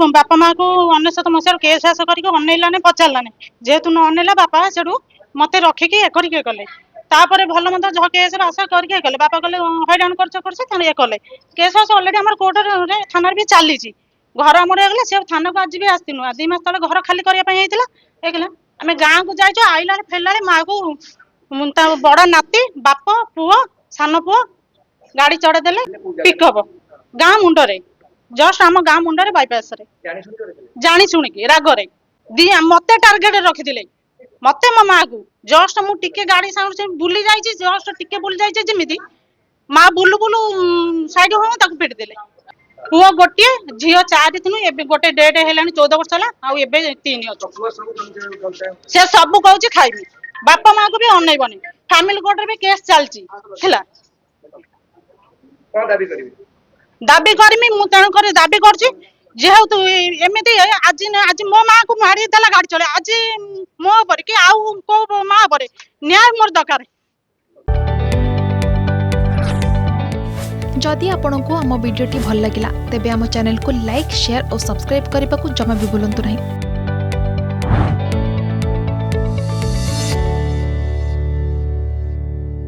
बापा माँ को 19 मसीह केस आस करके अनैलाने पचाराने जेहेतु न अनैला बापा से मत रखिकी ये करके कले तापर भल मत झ केस आशा करके कले बापा कहले हैरान कर ये कले केस आस अलरेडी आम कोर्ट थाना भी चली घर आम गले से थाना को आज भी आसनु 2 मास तले घर खाली करने आम गाँव को जाइए आईला फेरला माँ को बड़ नाती बाप पुओ सान पुओ गाड़ी चढ़ेदेले पिकअप गाँ मुंडरे जस्ट आम गाँ मुंडरे बाईपास जानी शुणिकी रागरे मत टार्गेट रखिले मत मो माँ को जस्ट मुझे गाड़ी साउंड बुली जाइए जस्ट टिके बुली जाइए जमी माँ बुलू बुलू साइड हो पिटिदेले पुओ गोटे झील 4 दिन एवं गोटे डेट है 14 वर्ष है 3 अच्छे से सब कह खाइबी बापा माँ को भी अनैबनी फैमिली कोर्ट भी केस चलती दाबी करमी मु तेणुक दाबी कर जेहेतु एमती आज आज मो माँ को मारीदेला गाड़ी चले आज मो पर कि आउ को माँ पर न्याय मोर दरकार। जदि आपंक आम भिडी भल लगा तेब आम चैनल को लाइक शेयर और सब्सक्राइब करने को जमा भी भूलु नहीं।